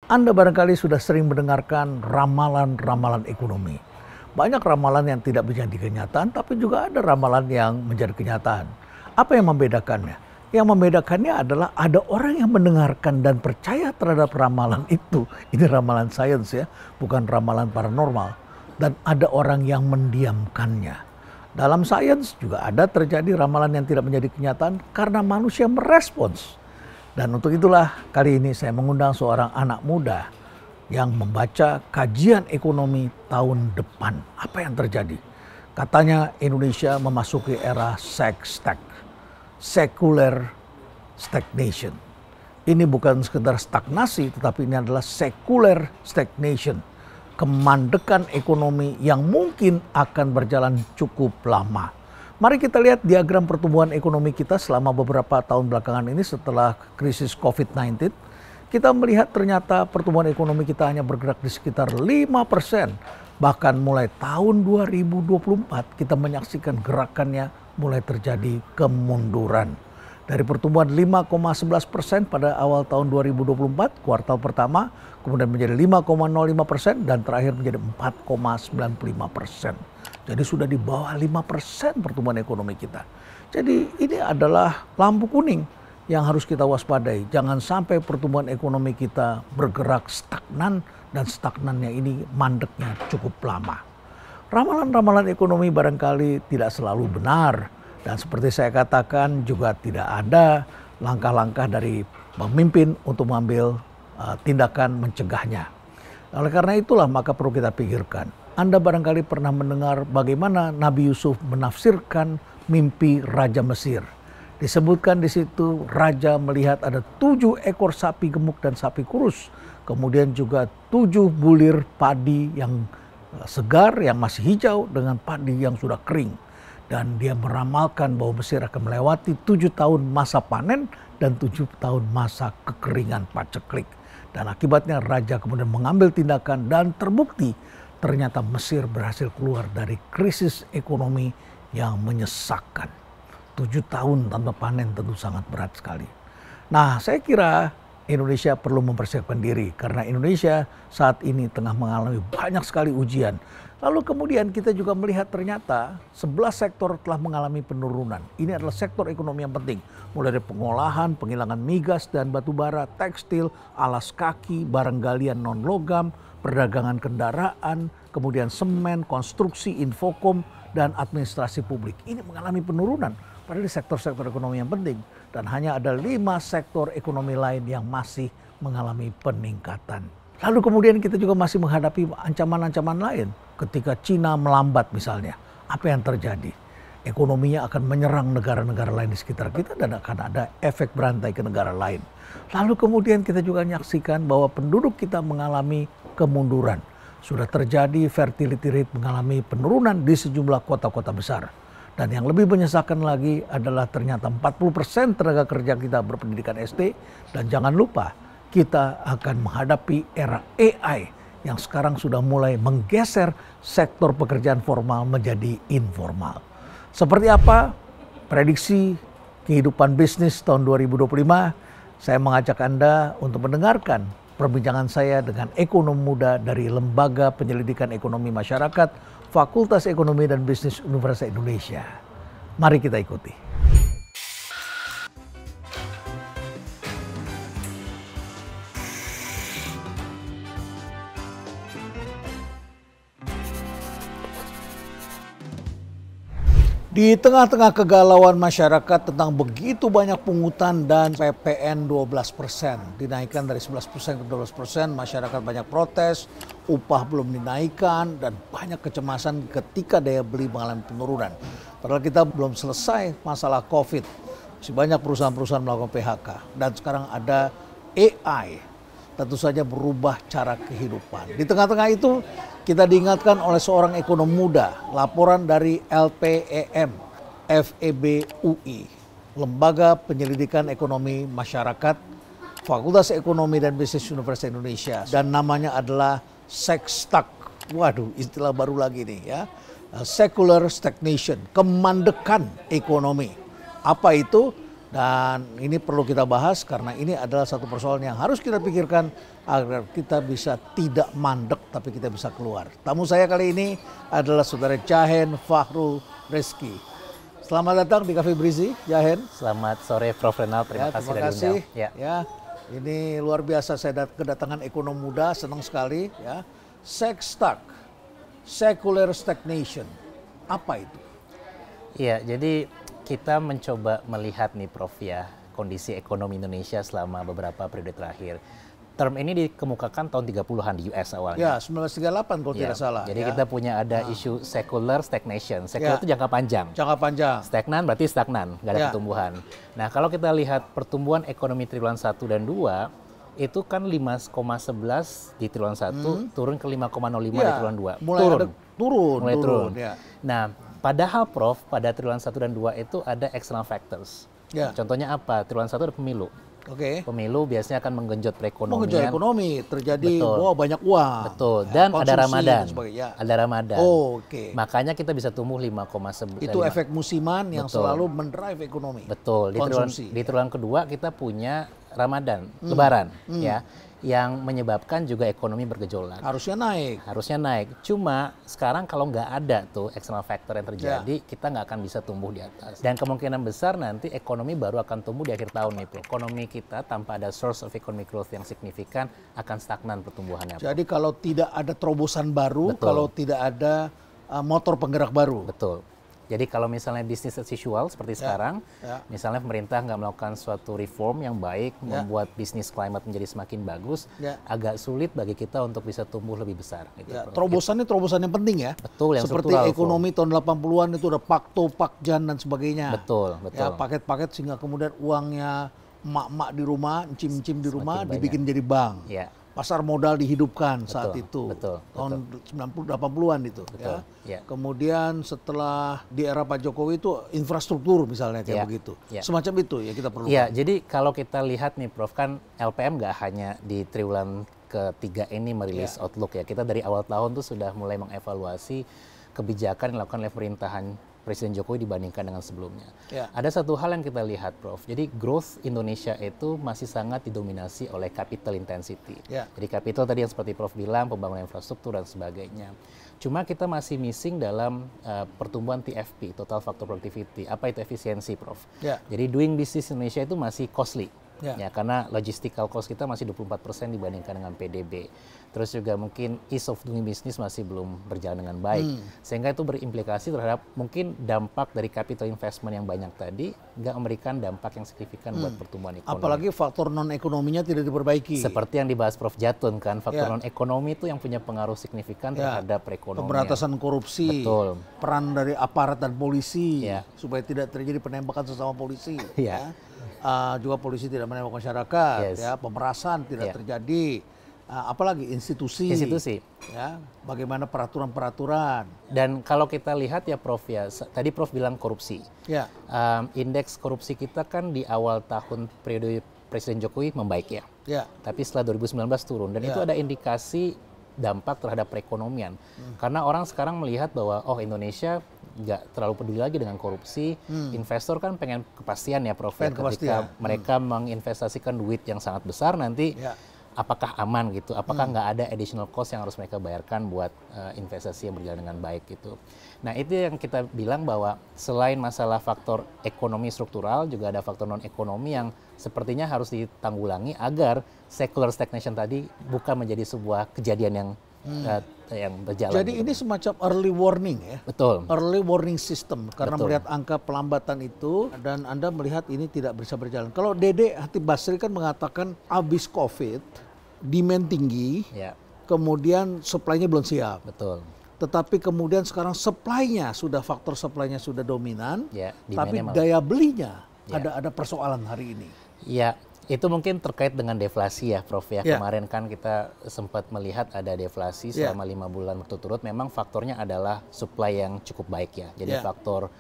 Anda barangkali sudah sering mendengarkan ramalan-ramalan ekonomi. Banyak ramalan yang tidak menjadi kenyataan, tapi juga ada ramalan yang menjadi kenyataan. Apa yang membedakannya? Yang membedakannya adalah ada orang yang mendengarkan dan percaya terhadap ramalan itu. Ini ramalan sains ya, bukan ramalan paranormal. Dan ada orang yang mendiamkannya. Dalam sains juga ada terjadi ramalan yang tidak menjadi kenyataan karena manusia merespons. Dan untuk itulah kali ini saya mengundang seorang anak muda yang membaca kajian ekonomi tahun depan. Apa yang terjadi? Katanya Indonesia memasuki era secular stagnation. Ini bukan sekedar stagnasi, tetapi ini adalah secular stagnation. Kemandekan ekonomi yang mungkin akan berjalan cukup lama. Mari kita lihat diagram pertumbuhan ekonomi kita selama beberapa tahun belakangan ini setelah krisis COVID-19. Kita melihat ternyata pertumbuhan ekonomi kita hanya bergerak di sekitar 5%. Bahkan mulai tahun 2024 kita menyaksikan gerakannya mulai terjadi kemunduran. Dari pertumbuhan 5,11% pada awal tahun 2024, kuartal pertama, kemudian menjadi 5,05% dan terakhir menjadi 4,95%. Jadi sudah di bawah 5% pertumbuhan ekonomi kita. Jadi ini adalah lampu kuning yang harus kita waspadai. Jangan sampai pertumbuhan ekonomi kita bergerak stagnan dan stagnannya ini mandeknya cukup lama. Ramalan-ramalan ekonomi barangkali tidak selalu benar. Dan seperti saya katakan juga tidak ada langkah-langkah dari pemimpin untuk mengambil tindakan mencegahnya. Oleh karena itulah maka perlu kita pikirkan. Anda barangkali pernah mendengar bagaimana Nabi Yusuf menafsirkan mimpi Raja Mesir. Disebutkan di situ Raja melihat ada 7 ekor sapi gemuk dan sapi kurus. Kemudian juga 7 bulir padi yang segar, yang masih hijau dengan padi yang sudah kering. Dan dia meramalkan bahwa Mesir akan melewati 7 tahun masa panen dan 7 tahun masa kekeringan paceklik. Dan akibatnya Raja kemudian mengambil tindakan dan terbukti ternyata Mesir berhasil keluar dari krisis ekonomi yang menyesakkan. 7 tahun tanpa panen tentu sangat berat sekali. Nah, saya kira Indonesia perlu mempersiapkan diri karena Indonesia saat ini tengah mengalami banyak sekali ujian. Lalu kemudian kita juga melihat ternyata 11 sektor telah mengalami penurunan. Ini adalah sektor ekonomi yang penting. Mulai dari pengolahan, penghilangan migas dan batu bara, tekstil, alas kaki, barang galian non-logam, perdagangan kendaraan, kemudian semen, konstruksi, infokom, dan administrasi publik. Ini mengalami penurunan pada sektor-sektor ekonomi yang penting. Dan hanya ada 5 sektor ekonomi lain yang masih mengalami peningkatan. Lalu kemudian kita juga masih menghadapi ancaman-ancaman lain. Ketika Cina melambat misalnya, apa yang terjadi? Ekonominya akan menyerang negara-negara lain di sekitar kita dan akan ada efek berantai ke negara lain. Lalu kemudian kita juga menyaksikan bahwa penduduk kita mengalami kemunduran. Sudah terjadi fertility rate mengalami penurunan di sejumlah kota-kota besar. Dan yang lebih menyesalkan lagi adalah ternyata 40% tenaga kerja kita berpendidikan SD. Dan jangan lupa kita akan menghadapi era AI yang sekarang sudah mulai menggeser sektor pekerjaan formal menjadi informal. Seperti apa prediksi kehidupan bisnis tahun 2025? Saya mengajak Anda untuk mendengarkan perbincangan saya dengan ekonom muda dari Lembaga Penyelidikan Ekonomi Masyarakat, Fakultas Ekonomi dan Bisnis Universitas Indonesia. Mari kita ikuti. Di tengah-tengah kegalauan masyarakat tentang begitu banyak pungutan dan PPN 12%, dinaikkan dari 11% ke 12%, masyarakat banyak protes, upah belum dinaikkan, dan banyak kecemasan ketika daya beli mengalami penurunan. Padahal kita belum selesai masalah COVID, masih banyak perusahaan-perusahaan melakukan PHK, dan sekarang ada AI, tentu saja berubah cara kehidupan. Di tengah-tengah itu kita diingatkan oleh seorang ekonom muda, laporan dari LPEM, FEB UI, Lembaga Penyelidikan Ekonomi Masyarakat, Fakultas Ekonomi dan Bisnis Universitas Indonesia, dan namanya adalah SECSTAG. Waduh, istilah baru lagi nih ya. Secular stagnation, kemandekan ekonomi. Apa itu? Dan ini perlu kita bahas karena ini adalah satu persoalan yang harus kita pikirkan agar kita bisa tidak mandek tapi kita bisa keluar. Tamu saya kali ini adalah Saudara Jahen Fahrul Rezeki. Selamat datang di Cafe Breezy, Jahen. Selamat sore Prof. Renal, terima kasih sudah diundang. Ya, ini luar biasa saya kedatangan ekonom muda, senang sekali. Ya, Sextag, secular stagnation, apa itu? Iya, jadi kita mencoba melihat nih Prof ya, kondisi ekonomi Indonesia selama beberapa periode terakhir. Term ini dikemukakan tahun 30-an di US awalnya. Ya, 1938 kalau tidak salah. Jadi ya. kita punya ada isu secular stagnation. Secular itu jangka panjang. Jangka panjang. Stagnan berarti stagnan, nggak ada pertumbuhan. Nah, kalau kita lihat pertumbuhan ekonomi triwulan 1 dan 2, itu kan 5,11 di triwulan 1, turun ke 5,05 di triwulan 2. Mulai turun. Ya. Nah, padahal Prof, pada triwulan 1 dan 2 itu ada external factors. Ya. Contohnya apa? Triwulan 1 ada pemilu. Pemilu biasanya akan menggenjot perekonomian. Menggenjot ekonomi, terjadi banyak uang. Betul, dan ada Ramadan. Ada Ramadan. Makanya kita bisa tumbuh 5,9. Itu efek musiman yang selalu mendrive ekonomi. Betul, di triwulan kedua kita punya Ramadan, Lebaran, ya, yang menyebabkan juga ekonomi bergejolak. Harusnya naik. Cuma sekarang kalau nggak ada tuh external factor yang terjadi, kita nggak akan bisa tumbuh di atas. Dan kemungkinan besar nanti ekonomi baru akan tumbuh di akhir tahun nih, ekonomi kita tanpa ada source of economic growth yang signifikan akan stagnan pertumbuhannya. Jadi kalau tidak ada terobosan baru, kalau tidak ada motor penggerak baru. Betul. Jadi kalau misalnya bisnis as usual seperti sekarang, misalnya pemerintah nggak melakukan suatu reform yang baik, membuat bisnis climate menjadi semakin bagus, agak sulit bagi kita untuk bisa tumbuh lebih besar. Gitu, terobosan yang penting ya. Betul, yang seperti ekonomi tahun 80-an itu ada Pakto, Pakjan dan sebagainya. Betul. Ya, paket-paket sehingga kemudian uangnya emak-emak di rumah, encim-encim di rumah dibikin jadi bank. Ya. Pasar modal dihidupkan saat itu, tahun 90-80-an itu. Ya. Kemudian setelah di era Pak Jokowi itu infrastruktur misalnya kayak begitu. Semacam itu ya kita perlu. Iya, jadi kalau kita lihat nih Prof, kan LPM nggak hanya di triwulan ketiga ini merilis outlook ya. Kita dari awal tahun tuh sudah mulai mengevaluasi kebijakan yang dilakukan oleh pemerintahan Presiden Jokowi dibandingkan dengan sebelumnya. Ada satu hal yang kita lihat, Prof. Jadi growth Indonesia itu masih sangat didominasi oleh capital intensity. Jadi capital tadi yang seperti Prof bilang, pembangunan infrastruktur dan sebagainya. Cuma kita masih missing dalam pertumbuhan TFP, Total Factor Productivity. Apa itu efisiensi, Prof? Jadi doing business Indonesia itu masih costly. Ya, karena logistical cost kita masih 24% dibandingkan dengan PDB. Terus juga mungkin ease of doing business masih belum berjalan dengan baik. Sehingga itu berimplikasi terhadap mungkin dampak dari capital investment yang banyak tadi nggak memberikan dampak yang signifikan buat pertumbuhan ekonomi. Apalagi faktor non-ekonominya tidak diperbaiki. Seperti yang dibahas Prof Jatun kan, faktor non-ekonomi itu yang punya pengaruh signifikan terhadap perekonomian. Pemberantasan korupsi, peran dari aparat dan polisi supaya tidak terjadi penembakan sesama polisi. Juga polisi tidak menembak masyarakat, pemerasan tidak terjadi, apalagi institusi, ya, bagaimana peraturan-peraturan. Dan kalau kita lihat ya Prof ya, tadi Prof bilang korupsi, indeks korupsi kita kan di awal tahun periode Presiden Jokowi membaik ya, tapi setelah 2019 turun dan itu ada indikasi dampak terhadap perekonomian, karena orang sekarang melihat bahwa Indonesia nggak terlalu peduli lagi dengan korupsi. Investor kan pengen kepastian ya Prof, ketika mereka menginvestasikan duit yang sangat besar nanti apakah aman gitu, apakah nggak ada additional cost yang harus mereka bayarkan buat investasi yang berjalan dengan baik gitu. Nah itu yang kita bilang bahwa selain masalah faktor ekonomi struktural juga ada faktor non ekonomi yang sepertinya harus ditanggulangi agar secular stagnation tadi bukan menjadi sebuah kejadian yang berjalan. Jadi ini semacam early warning ya. Betul. Early warning system karena melihat angka pelambatan itu dan Anda melihat ini tidak bisa berjalan. Kalau Dede Hatip Basri kan mengatakan habis COVID, demand tinggi, kemudian supply-nya belum siap. Betul. Tetapi kemudian sekarang faktor supply-nya sudah dominan, tapi daya belinya ada persoalan hari ini. Ya. Itu mungkin terkait dengan deflasi ya Prof ya. Kemarin kan kita sempat melihat ada deflasi selama 5 bulan berturut-turut. Memang faktornya adalah supply yang cukup baik ya. Jadi faktor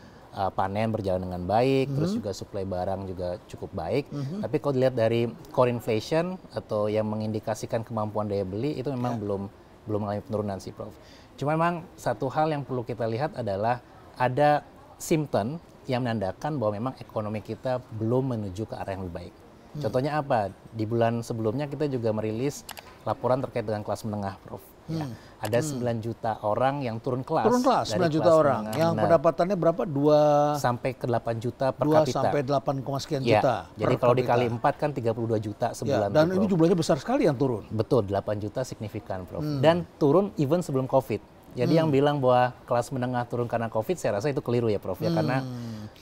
panen berjalan dengan baik, terus juga supply barang juga cukup baik. Tapi kalau dilihat dari core inflation atau yang mengindikasikan kemampuan daya beli itu memang belum mengalami penurunan sih Prof. Cuma memang satu hal yang perlu kita lihat adalah ada simptom yang menandakan bahwa memang ekonomi kita belum menuju ke arah yang lebih baik. Contohnya apa? Di bulan sebelumnya kita juga merilis laporan terkait dengan kelas menengah, Prof. Ya, ada 9 juta orang yang turun kelas. Turun kelas, 9 juta orang. Yang pendapatannya berapa? 2 sampai ke 8 juta per 2 kapita. sampai 8, sekian Ya, juta. jadi kalau dikali 4 kan 32 juta sebulan. Dan ini jumlahnya besar sekali yang turun. Betul, 8 juta signifikan, Prof. Dan turun even sebelum COVID. Jadi yang bilang bahwa kelas menengah turun karena COVID, saya rasa itu keliru ya, Prof. Ya, karena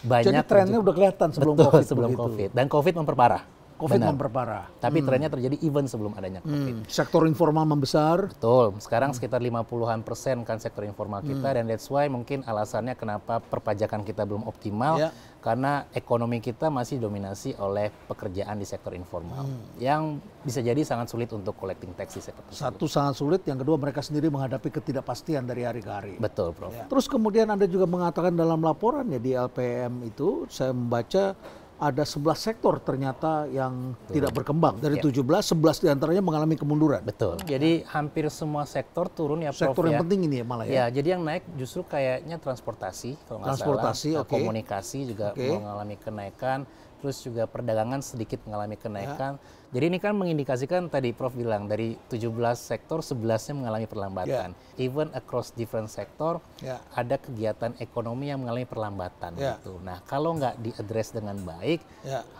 banyak. Jadi trennya udah kelihatan sebelum betul, COVID. Sebelum COVID. Dan COVID memperparah. COVID Benar. memperparah. Tapi trennya terjadi even sebelum adanya COVID. Sektor informal membesar. Betul, sekarang sekitar 50-an% kan sektor informal kita, dan that's why mungkin alasannya kenapa perpajakan kita belum optimal, karena ekonomi kita masih dominasi oleh pekerjaan di sektor informal, yang bisa jadi sangat sulit untuk collecting tax di sektor tersebut. Satu sangat sulit, yang kedua mereka sendiri menghadapi ketidakpastian dari hari ke hari. Betul, Prof. Terus kemudian Anda juga mengatakan dalam laporannya di LPM itu, saya membaca ada 11 sektor ternyata yang tidak berkembang. Dari 17, 11 diantaranya mengalami kemunduran. Betul. Jadi hampir semua sektor turun ya, Prof. Sektor yang ya. penting ini ya malah ya. Ya, jadi yang naik justru kayaknya transportasi, kalau nggak salah. Komunikasi juga mengalami kenaikan. Terus juga perdagangan sedikit mengalami kenaikan. Jadi ini kan mengindikasikan tadi Prof bilang dari 17 sektor 11-nya mengalami perlambatan. Even across different sektor ada kegiatan ekonomi yang mengalami perlambatan gitu. Nah, kalau nggak diadres dengan baik,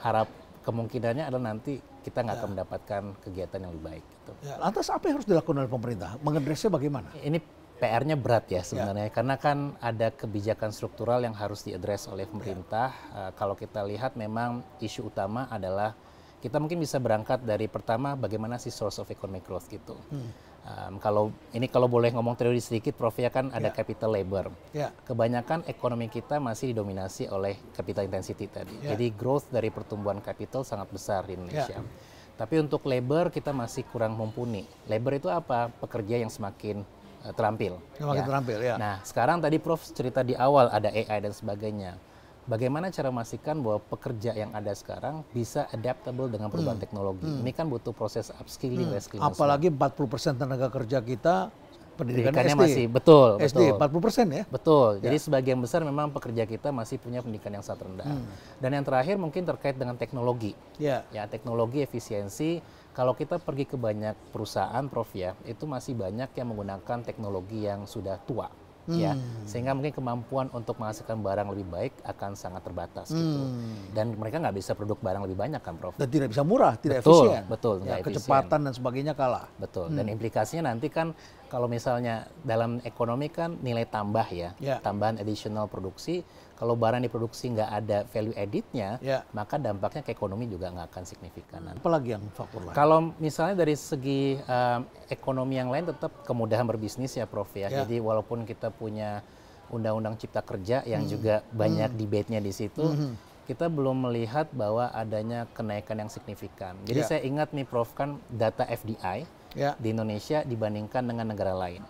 harap kemungkinannya adalah nanti kita nggak akan mendapatkan kegiatan yang lebih baik gitu. Lantas apa yang harus dilakukan oleh pemerintah? Mengadresnya bagaimana? Ini PR-nya berat ya sebenarnya, karena kan ada kebijakan struktural yang harus diadres oleh pemerintah. Kalau kita lihat memang isu utama adalah kita mungkin bisa berangkat dari pertama bagaimana sih source of economic growth gitu. Kalau boleh ngomong teori sedikit, Prof, ya kan ada capital labor. Kebanyakan ekonomi kita masih didominasi oleh capital intensity tadi. Jadi growth dari pertumbuhan capital sangat besar di Indonesia. Tapi untuk labor kita masih kurang mumpuni. Labor itu apa? Pekerja yang semakin terampil. Nah, sekarang tadi Prof cerita di awal ada AI dan sebagainya. Bagaimana cara memastikan bahwa pekerja yang ada sekarang bisa adaptable dengan perubahan teknologi? Ini kan butuh proses upskilling, reskilling. Apalagi 40% tenaga kerja kita pendidikannya SD. Masih betul. SD 40% ya? Betul. Jadi sebagian besar memang pekerja kita masih punya pendidikan yang sangat rendah. Dan yang terakhir mungkin terkait dengan teknologi. Ya, teknologi efisiensi. Kalau kita pergi ke banyak perusahaan, Prof, ya, itu masih banyak yang menggunakan teknologi yang sudah tua. Ya, sehingga mungkin kemampuan untuk menghasilkan barang lebih baik akan sangat terbatas gitu. Dan mereka nggak bisa produk barang lebih banyak kan, Prof. Dan tidak bisa murah, tidak efisien. Betul, kecepatan dan sebagainya kalah. Betul. Dan implikasinya nanti kan kalau misalnya dalam ekonomi kan nilai tambah ya, tambahan additional produksi. Kalau barang diproduksi nggak ada value added-nya, maka dampaknya ke ekonomi juga nggak akan signifikan. Apalagi yang faktor lain? Kalau misalnya dari segi ekonomi yang lain tetap kemudahan berbisnis ya, Prof, ya. Jadi walaupun kita punya Undang-Undang Cipta Kerja yang juga banyak debate-nya di situ, kita belum melihat bahwa adanya kenaikan yang signifikan. Jadi saya ingat nih, Prof, kan data FDI di Indonesia dibandingkan dengan negara lain.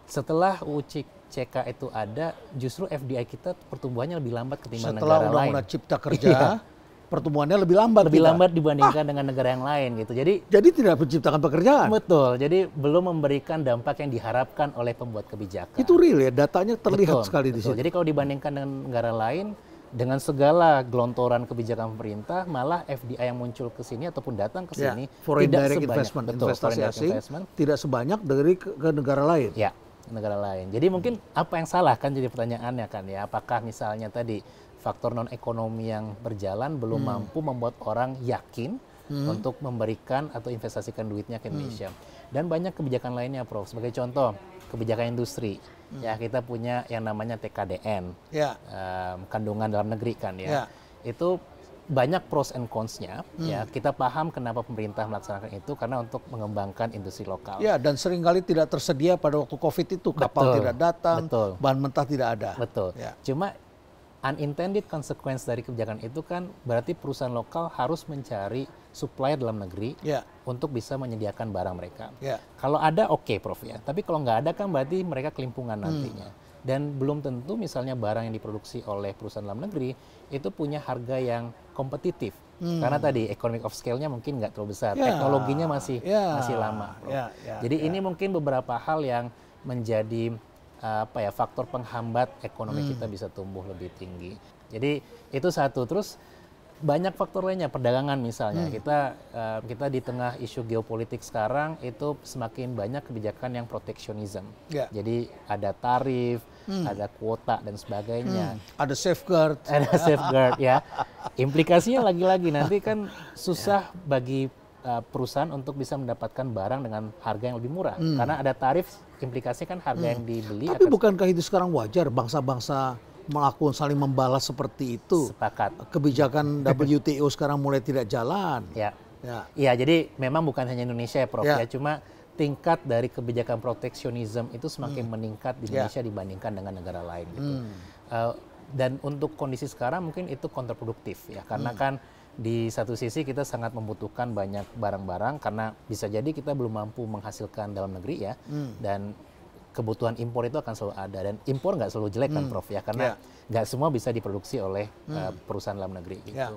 Setelah UU CK itu ada, justru FDI kita pertumbuhannya lebih lambat ketimbang negara lain. Setelah Undang-Undang Cipta Kerja, pertumbuhannya lebih lambat. Lebih lambat dibandingkan dengan negara yang lain gitu. Jadi tidak menciptakan pekerjaan. Betul. Jadi belum memberikan dampak yang diharapkan oleh pembuat kebijakan. Itu real ya, datanya terlihat sekali di situ. Jadi kalau dibandingkan dengan negara lain, dengan segala gelontoran kebijakan pemerintah, malah FDI yang muncul ke sini ataupun datang ke sini foreign tidak direct sebanyak investment, investasi asing tidak sebanyak dari ke negara lain. Ya, negara lain. Jadi mungkin apa yang salah kan jadi pertanyaannya kan ya, apakah misalnya tadi faktor non ekonomi yang berjalan belum mampu membuat orang yakin untuk memberikan atau investasikan duitnya ke Indonesia. Dan banyak kebijakan lainnya, Prof. Sebagai contoh, kebijakan industri. Ya, kita punya yang namanya TKDN, kandungan dalam negeri kan ya. Itu banyak pros and cons-nya. Ya, kita paham kenapa pemerintah melaksanakan itu karena untuk mengembangkan industri lokal. Ya, dan seringkali tidak tersedia pada waktu COVID itu, kapal tidak datang, bahan mentah tidak ada. Betul. Cuma unintended consequence dari kebijakan itu kan berarti perusahaan lokal harus mencari supplier dalam negeri untuk bisa menyediakan barang mereka. Kalau ada oke, Prof, ya. Tapi kalau nggak ada kan berarti mereka kelimpungan nantinya. Dan belum tentu misalnya barang yang diproduksi oleh perusahaan dalam negeri itu punya harga yang kompetitif. Karena tadi economic of scale-nya mungkin nggak terlalu besar. Teknologinya masih lama, Prof. Jadi ini mungkin beberapa hal yang menjadi faktor penghambat ekonomi kita bisa tumbuh lebih tinggi. Jadi itu satu. Terus banyak faktor lainnya, perdagangan misalnya. Kita di tengah isu geopolitik sekarang itu semakin banyak kebijakan yang proteksionisme. Jadi ada tarif, ada kuota dan sebagainya. Ada safeguard. Ada safeguard ya. Implikasinya lagi-lagi nanti kan susah bagi perusahaan untuk bisa mendapatkan barang dengan harga yang lebih murah. Karena ada tarif, implikasinya kan harga yang dibeli. Tapi bukankah itu sekarang wajar bangsa-bangsa melakukan saling membalas seperti itu? Sepakat. Kebijakan WTO sekarang mulai tidak jalan. Ya, jadi memang bukan hanya Indonesia ya Prof ya, cuma tingkat dari kebijakan proteksionisme itu semakin meningkat di Indonesia dibandingkan dengan negara lain gitu. Dan untuk kondisi sekarang mungkin itu kontraproduktif ya, karena kan di satu sisi kita sangat membutuhkan banyak barang-barang karena bisa jadi kita belum mampu menghasilkan dalam negeri ya, dan kebutuhan impor itu akan selalu ada, dan impor nggak selalu jelek kan Prof ya, karena nggak semua bisa diproduksi oleh perusahaan dalam negeri gitu.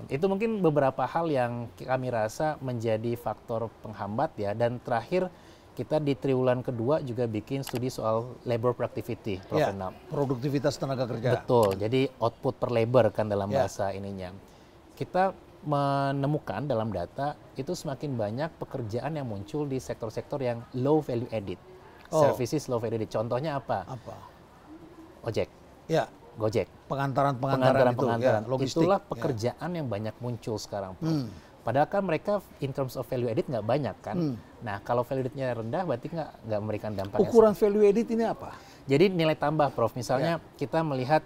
Itu mungkin beberapa hal yang kami rasa menjadi faktor penghambat ya. Dan terakhir kita di triwulan kedua juga bikin studi soal labor productivity, Prof. Produktivitas tenaga kerja. Betul, jadi output per labor kan dalam bahasa ininya. Kita menemukan dalam data itu semakin banyak pekerjaan yang muncul di sektor-sektor yang low value added. Services low value added. Contohnya apa? Ojek. Gojek. Pengantaran itu, logistik. Itulah pekerjaan yang banyak muncul sekarang, Prof. Padahal kan mereka in terms of value added nggak banyak kan. Nah, kalau value added-nya rendah berarti nggak memberikan dampak. Ukuran value added ini apa? Jadi nilai tambah, Prof. Misalnya kita melihat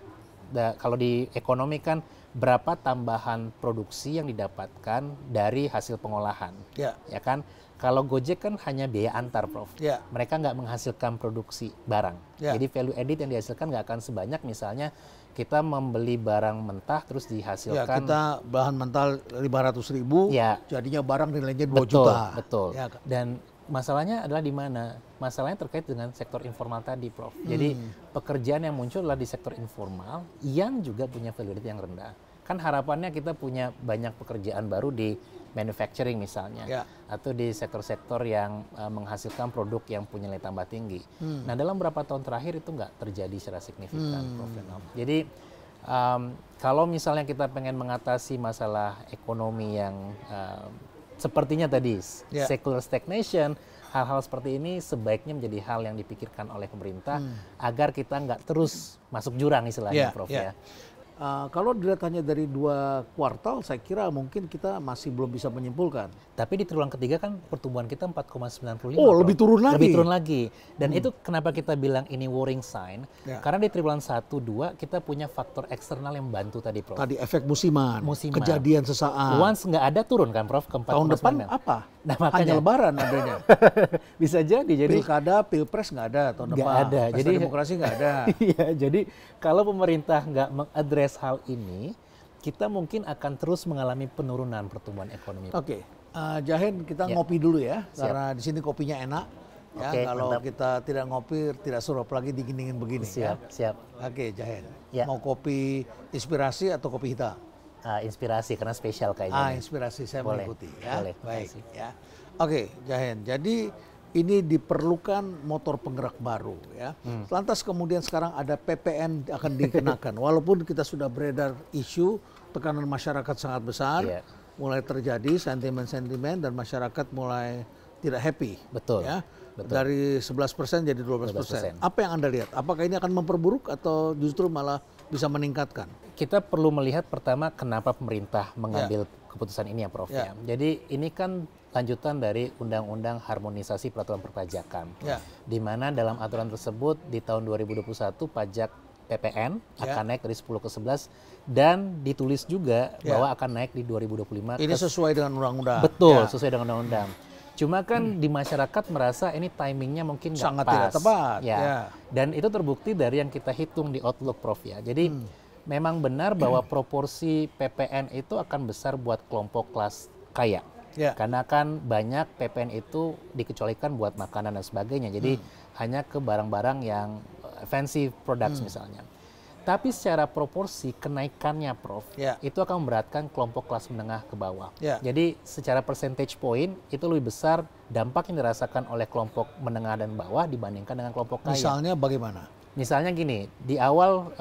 kalau di ekonomi kan berapa tambahan produksi yang didapatkan dari hasil pengolahan. Ya kan? Kalau Gojek kan hanya biaya antar, Prof. Mereka nggak menghasilkan produksi barang. Jadi value added yang dihasilkan nggak akan sebanyak misalnya kita membeli barang mentah terus dihasilkan. Kita bahan mentah 500.000, jadinya barang nilainya 2 juta. Betul. Dan masalahnya adalah di mana? Masalahnya terkait dengan sektor informal tadi, Prof. Jadi pekerjaan yang muncul adalah di sektor informal yang juga punya value added yang rendah. Kan harapannya kita punya banyak pekerjaan baru di manufacturing misalnya, atau di sektor-sektor yang menghasilkan produk yang punya nilai tambah tinggi. Nah, dalam beberapa tahun terakhir itu nggak terjadi secara signifikan, Prof. Jadi kalau misalnya kita pengen mengatasi masalah ekonomi yang sepertinya tadi secular stagnation, hal-hal seperti ini sebaiknya menjadi hal yang dipikirkan oleh pemerintah agar kita nggak terus masuk jurang istilahnya, Prof. Ya. Kalau dilihat hanya dari 2 kuartal, saya kira mungkin kita masih belum bisa menyimpulkan. Tapi di triwulan ketiga kan pertumbuhan kita 4,95. Lebih turun lagi. Lebih turun lagi. Dan itu kenapa kita bilang ini warning sign? Karena di triwulan 1-2 kita punya faktor eksternal yang membantu tadi, Prof. Tadi efek musiman. Kejadian sesaat. Once nggak ada turun kan, Prof, ke 4,9. Tahun depan apa? Nah, makanya. Hanya lebaran adanya. Bisa jadi. Pilkada, pilpres nggak ada tahun depan. Nggak ada. Pesta demokrasi nggak ada. Iya, jadi kalau pemerintah nggak mengadres hal ini, kita mungkin akan terus mengalami penurunan pertumbuhan ekonomi. Jahen, kita ngopi dulu ya, karena di sini kopinya enak. Kalau mantap. Kita tidak ngopi, tidak suruh apalagi dingin-dingin begini. Siap. Jahen. Mau kopi inspirasi atau kopi hitam? Inspirasi, karena spesial kayaknya. Inspirasi, saya mengikuti. Boleh. Baik. Jahen. Jadi ini diperlukan motor penggerak baru ya. Lantas kemudian sekarang ada PPN akan dikenakan. Walaupun kita sudah beredar isu tekanan masyarakat sangat besar, mulai terjadi sentimen-sentimen dan masyarakat mulai tidak happy. Betul. Dari 11% jadi 12%. Apa yang Anda lihat? Apakah ini akan memperburuk atau justru malah bisa meningkatkan? Kita perlu melihat pertama kenapa pemerintah mengambil keputusan ini ya, Prof. Jadi ini kan lanjutan dari Undang-Undang Harmonisasi Peraturan Perpajakan, di mana dalam aturan tersebut di tahun 2021 pajak PPN akan naik dari 10 ke 11 dan ditulis juga bahwa akan naik di 2025. Ini sesuai dengan undang-undang. Betul, sesuai dengan undang-undang. Cuma kan di masyarakat merasa ini timingnya mungkin nggak sangat pas. Tidak tepat. Dan itu terbukti dari yang kita hitung di Outlook, Prof. Ya. Jadi memang benar bahwa proporsi PPN itu akan besar buat kelompok kelas kaya. Karena kan banyak PPN itu dikecualikan buat makanan dan sebagainya. Jadi hanya ke barang-barang yang fancy products misalnya. Tapi secara proporsi kenaikannya, Prof, itu akan memberatkan kelompok kelas menengah ke bawah. Jadi secara percentage point itu lebih besar dampak yang dirasakan oleh kelompok menengah dan bawah dibandingkan dengan kelompok kaya. Misalnya bagaimana? Misalnya gini, di awal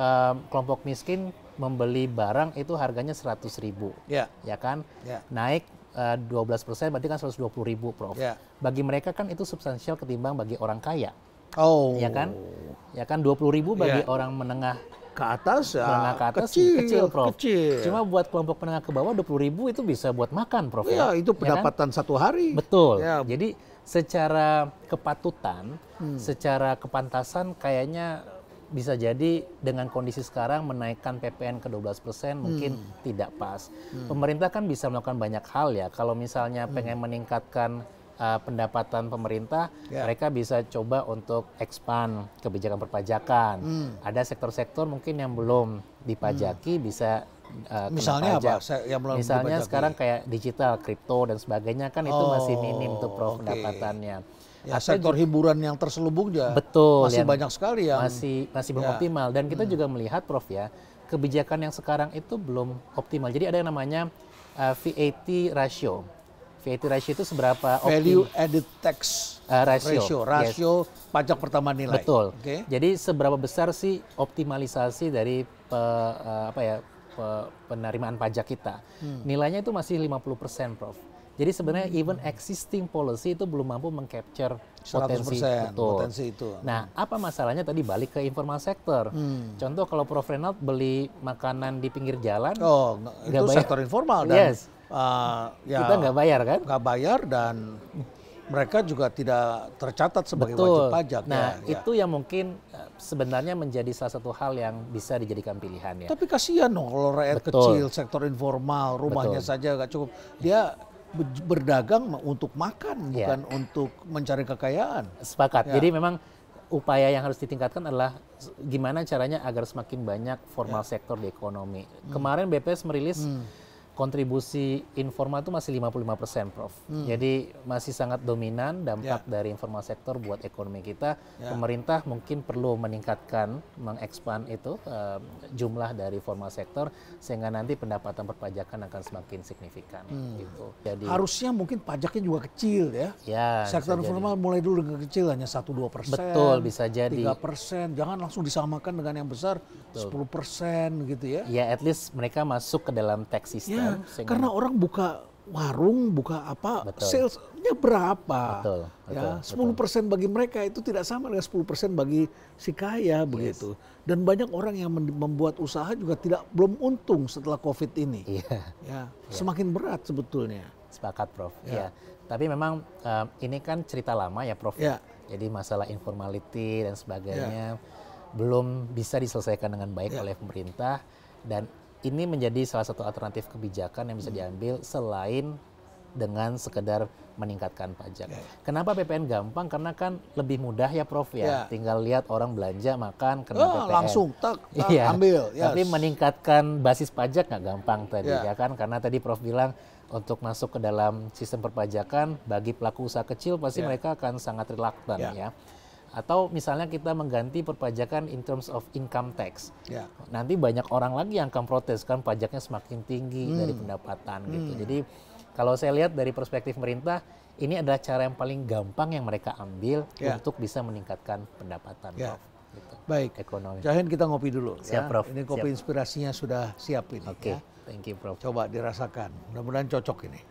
kelompok miskin membeli barang itu harganya 100.000, Ya. ya kan? Ya. Naik 12% berarti kan 120.000, Prof. Ya. Bagi mereka kan itu substansial ketimbang bagi orang kaya, Oh. ya kan? Ya kan 20.000 bagi Ya. orang menengah Ke atas ya. menengah ke atas kecil, Prof. Kecil. Cuma buat kelompok menengah ke bawah 20.000 itu bisa buat makan, Prof. Ya, itu Ya kan? pendapatan satu hari. Betul. Ya. Jadi secara kepatutan, secara kepantasan kayaknya bisa jadi dengan kondisi sekarang menaikkan PPN ke 12% mungkin tidak pas. Pemerintah kan bisa melakukan banyak hal ya. Kalau misalnya pengen meningkatkan pendapatan pemerintah, Ya. mereka bisa coba untuk expand kebijakan perpajakan. Ada sektor-sektor mungkin yang belum dipajaki bisa kena Misalnya pajak. apa? Yang belum Misalnya dipajaki? sekarang kayak digital, kripto dan sebagainya kan itu masih minim tuh Prof oke. pendapatannya. Ya, Atau sektor hiburan yang terselubung ya. betul, Masih yang banyak sekali yang masih belum Ya. optimal dan kita juga melihat Prof ya, kebijakan yang sekarang itu belum optimal. Jadi ada yang namanya VAT ratio. VAT ratio itu seberapa value added tax ratio. rasio pajak pertama nilai. Betul. Oke. Jadi seberapa besar sih optimalisasi dari penerimaan pajak kita? Nilainya itu masih 50%, Prof. Jadi sebenarnya even existing policy itu belum mampu meng-capture 100% potensi itu. Nah, apa masalahnya tadi balik ke informal sector. Contoh kalau Prof Renald beli makanan di pinggir jalan, Oh, nggak itu bayar. sektor informal dan Yes. ya, kita nggak bayar kan? nggak bayar dan mereka juga tidak tercatat sebagai Betul. wajib pajak. Nah, ya. itu yang mungkin sebenarnya menjadi salah satu hal yang bisa dijadikan pilihan ya. Tapi kasihan dong kalau rakyat Betul. kecil, sektor informal, rumahnya Betul. saja nggak cukup. Dia berdagang untuk makan, Ya. bukan untuk mencari kekayaan. Sepakat. Ya. Jadi memang upaya yang harus ditingkatkan adalah gimana caranya agar semakin banyak formal Ya. sektor di ekonomi. Kemarin BPS merilis kontribusi informal itu masih 55%, Prof. Jadi masih sangat dominan dampak dari informal sektor buat ekonomi kita. Ya. Pemerintah mungkin perlu meningkatkan, mengekspand itu jumlah dari formal sektor sehingga nanti pendapatan perpajakan akan semakin signifikan. Gitu. Jadi Harusnya mungkin pajaknya juga kecil ya. ya Sektor bisa jadi. informal mulai dulu dengan kecil hanya 1-2%. Betul, bisa jadi. 3%. Jangan langsung disamakan dengan yang besar 10% gitu ya. Ya, at least mereka masuk ke dalam tax system. Ya, sehingga- karena orang buka warung, buka apa, Betul. salesnya berapa? Betul, Ya, betul, 10% bagi mereka itu tidak sama dengan 10% bagi si kaya begitu. Dan banyak orang yang membuat usaha juga belum untung setelah COVID ini. Iya, Ya, semakin berat sebetulnya. sepakat, Prof. Ya. Ya. Tapi memang ini kan cerita lama ya, Prof. Ya. Jadi masalah informality dan sebagainya belum bisa diselesaikan dengan baik oleh pemerintah dan ini menjadi salah satu alternatif kebijakan yang bisa diambil selain dengan sekedar meningkatkan pajak. Kenapa PPN gampang? Karena kan lebih mudah ya, Prof ya. Tinggal lihat orang belanja, makan, kena PPN. Langsung tak Iya. ambil. Yes. Tapi meningkatkan basis pajak nggak gampang tadi Ya. ya kan? Karena tadi Prof bilang untuk masuk ke dalam sistem perpajakan bagi pelaku usaha kecil pasti mereka akan sangat reluctant ya. Atau misalnya kita mengganti perpajakan in terms of income tax. Ya. Nanti banyak orang lagi yang akan protes kan pajaknya semakin tinggi dari pendapatan gitu. Jadi kalau saya lihat dari perspektif pemerintah, ini adalah cara yang paling gampang yang mereka ambil untuk bisa meningkatkan pendapatan, Ya. Prof. Gitu. Baik. Ekonomi. Jahin kita ngopi dulu. Siap, ya. Prof. Ini kopi Siap. inspirasinya sudah siap ini. Oke, Ya. thank you, Prof. Coba dirasakan. Mudah-mudahan cocok ini.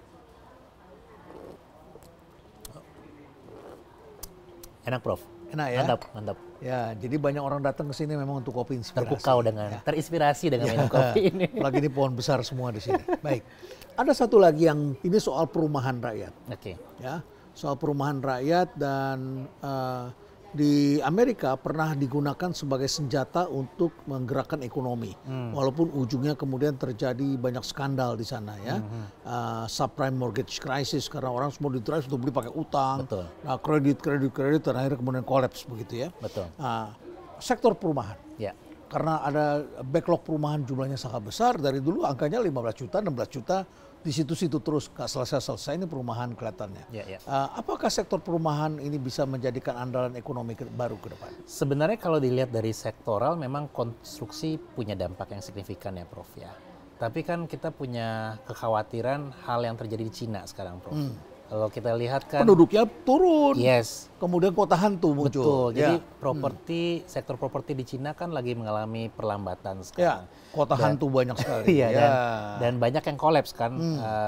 Enak, Prof. Enak ya? Mantap, mantap. Ya, jadi banyak orang datang ke sini memang untuk kopi inspirasi. Terpukau dengan, terinspirasi dengan minum kopi ini. Apalagi ini pohon besar semua di sini. Baik. Ada satu lagi yang ini soal perumahan rakyat. Oke. Ya, soal perumahan rakyat dan di Amerika pernah digunakan sebagai senjata untuk menggerakkan ekonomi. Walaupun ujungnya kemudian terjadi banyak skandal di sana ya. Subprime mortgage crisis karena orang semua di-drive untuk beli pakai utang. Betul. Nah, kredit dan akhirnya kemudian kolaps begitu ya. Betul. Sektor perumahan. Ya. Karena ada backlog perumahan jumlahnya sangat besar, dari dulu angkanya 15 juta, 16 juta, di situ-situ terus gak selesai-selesai ini perumahan kelihatannya. Ya, ya. Apakah sektor perumahan ini bisa menjadikan andalan ekonomi baru ke depan? Sebenarnya kalau dilihat dari sektoral memang konstruksi punya dampak yang signifikan ya, Prof ya. Tapi kan kita punya kekhawatiran hal yang terjadi di Cina sekarang, Prof. Kalau kita lihat kan Penduduknya turun. yes, Kemudian kota hantu muncul. betul. Jadi Ya. sektor properti di Cina kan lagi mengalami perlambatan Ya, sekarang. kota hantu banyak sekali. Iya, Ya. dan banyak yang kolaps kan,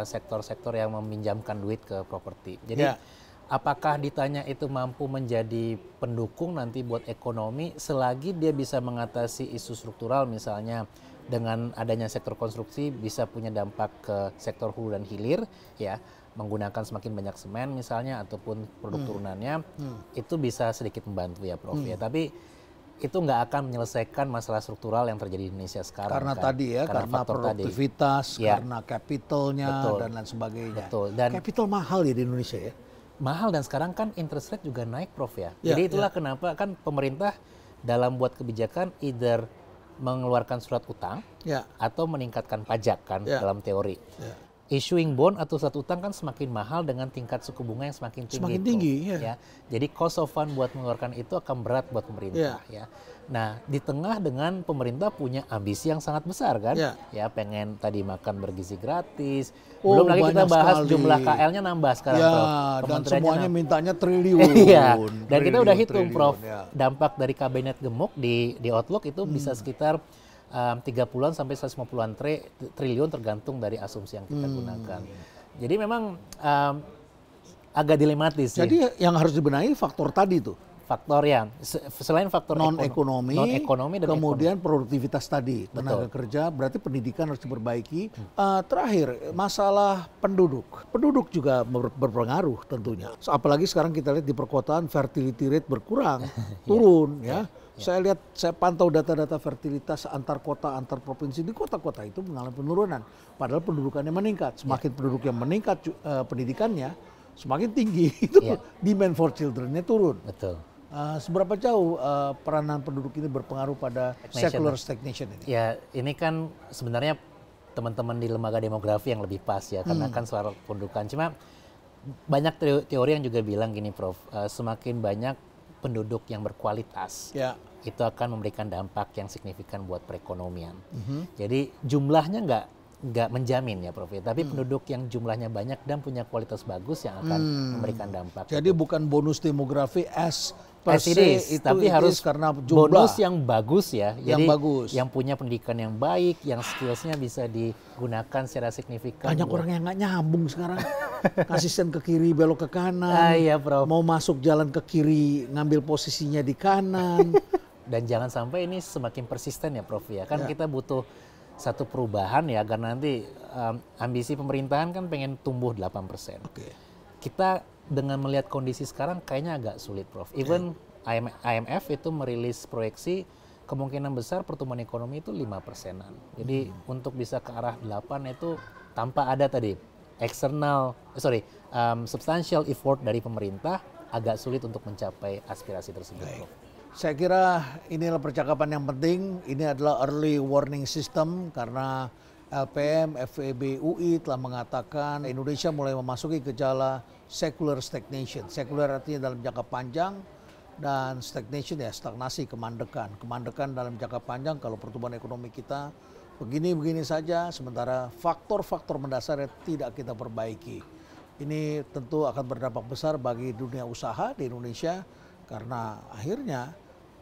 sektor-sektor yang meminjamkan duit ke properti. Jadi Ya. apakah ditanya itu mampu menjadi pendukung nanti buat ekonomi selagi dia bisa mengatasi isu struktural, misalnya dengan adanya sektor konstruksi bisa punya dampak ke sektor hulu dan hilir, ya, menggunakan semakin banyak semen misalnya ataupun produk turunannya, itu bisa sedikit membantu ya Prof ya. Tapi itu nggak akan menyelesaikan masalah struktural yang terjadi di Indonesia sekarang. Karena kan. tadi ya, karena faktor tadi. produktivitas, Ya. karena capitalnya Betul. dan lain sebagainya. Betul. Dan Capital mahal ya di Indonesia ya. mahal, dan sekarang kan interest rate juga naik Prof ya. Ya, Jadi itulah kenapa kan pemerintah dalam buat kebijakan either mengeluarkan surat utang Ya. atau meningkatkan pajak kan Ya. dalam teori. Ya. Issuing bond atau surat utang kan semakin mahal dengan tingkat suku bunga yang semakin tinggi. Semakin Prof. tinggi, ya. Ya. Jadi cost of fund buat mengeluarkan itu akan berat buat pemerintah ya. Nah, di tengah dengan pemerintah punya ambisi yang sangat besar kan, Ya. ya pengen tadi makan bergizi gratis. Oh, Belum lagi kita banyak bahas sekali. jumlah KL-nya nambah sekarang, Ya, Prof. dan Kementeriannya semuanya nambah. mintanya triliun. Iya, dan kita udah hitung Triliun, Prof, ya. dampak dari kabinet gemuk di Outlook itu bisa sekitar 30-an sampai 150-an triliun tergantung dari asumsi yang kita gunakan. Jadi memang agak dilematis sih. Jadi yang harus dibenahi faktor tadi tuh. Faktor ya, selain faktor Non-ekonomi, dan kemudian produktivitas tadi, tenaga Betul. kerja, berarti pendidikan harus diperbaiki. Terakhir, masalah penduduk. Penduduk juga berpengaruh tentunya. Apalagi sekarang kita lihat di perkotaan fertility rate berkurang, turun ya. Saya lihat, saya pantau data-data fertilitas antar kota, antar provinsi, di kota-kota itu mengalami penurunan. Padahal pendudukannya meningkat. Semakin penduduk yang meningkat pendidikannya, semakin tinggi itu demand for children-nya turun. Betul. Seberapa jauh peranan penduduk ini berpengaruh pada secular stagnation ini? Ya, ini kan sebenarnya teman-teman di lembaga demografi yang lebih pas ya, karena kan soal pendudukan. Cuma banyak teori yang juga bilang gini, Prof, semakin banyak penduduk yang berkualitas, Ya. itu akan memberikan dampak yang signifikan buat perekonomian. Jadi jumlahnya nggak menjamin ya Prof, ya, tapi penduduk yang jumlahnya banyak dan punya kualitas bagus yang akan memberikan dampak. Jadi bukan bonus demografi as per As it se, is, tapi harus karena jumlah. bonus yang bagus ya. Yang Jadi bagus. yang punya pendidikan yang baik, yang skillsnya bisa digunakan secara signifikan. Banyak orang yang nggak nyambung sekarang. Asisten ke kiri, belok ke kanan. Iya, Prof. Mau masuk jalan ke kiri, ngambil posisinya di kanan. Dan jangan sampai ini semakin persisten ya Prof ya. Kan kita butuh satu perubahan ya, agar nanti ambisi pemerintahan kan pengen tumbuh 8%. Oke. Kita dengan melihat kondisi sekarang kayaknya agak sulit Prof. Even IMF itu merilis proyeksi kemungkinan besar pertumbuhan ekonomi itu 5%-an. Jadi untuk bisa ke arah 8 itu tanpa ada tadi substantial effort dari pemerintah, agak sulit untuk mencapai aspirasi tersebut. Prof. Saya kira inilah percakapan yang penting. Ini adalah early warning system karena LPM, FEB, UI telah mengatakan Indonesia mulai memasuki gejala secular stagnation. Secular artinya dalam jangka panjang, dan stagnation ya stagnasi, kemandekan. Kemandekan dalam jangka panjang kalau pertumbuhan ekonomi kita begini-begini saja, sementara faktor-faktor mendasarnya tidak kita perbaiki. Ini tentu akan berdampak besar bagi dunia usaha di Indonesia karena akhirnya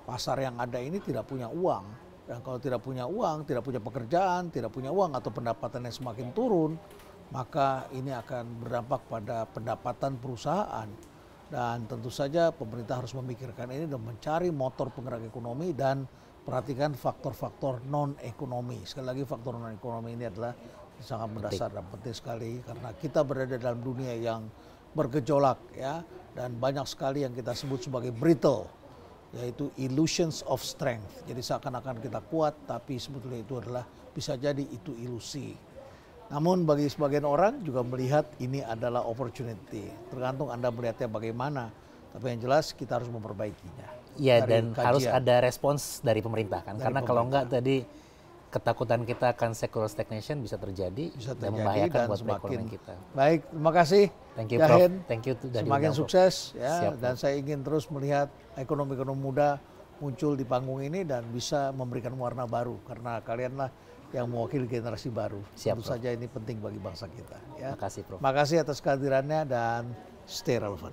pasar yang ada ini tidak punya uang. Dan kalau tidak punya uang, tidak punya pekerjaan, tidak punya uang atau pendapatannya semakin turun, maka ini akan berdampak pada pendapatan perusahaan. Dan tentu saja pemerintah harus memikirkan ini dan mencari motor penggerak ekonomi dan perhatikan faktor-faktor non-ekonomi. Sekali lagi faktor non-ekonomi ini adalah sangat mendasar dan penting sekali karena kita berada dalam dunia yang bergejolak ya, dan banyak sekali yang kita sebut sebagai brittle, yaitu illusions of strength. Jadi seakan-akan kita kuat, tapi sebetulnya itu adalah bisa jadi itu ilusi. Namun bagi sebagian orang juga melihat ini adalah opportunity. Tergantung Anda melihatnya bagaimana. Tapi yang jelas kita harus memperbaikinya. Ya, dari dan kajian. harus ada respons dari pemerintah kan. Dari Karena kalau pemerintah. enggak tadi ketakutan kita akan secular stagnation bisa terjadi, Bisa dan terjadi membahayakan dan buat semakin perekonomian kita. baik. Terima kasih. Thank you Yahin. Prof. Thank you sudah Semakin diundang, Prof. sukses ya. Siap, Dan Prof. saya ingin terus melihat ekonomi-ekonomi muda muncul di panggung ini dan bisa memberikan warna baru karena kalianlah yang mewakili generasi baru. Siap, Tentu Prof. saja ini penting bagi bangsa kita. Ya. Makasih, Prof. Makasih atas kehadirannya dan stay relevant.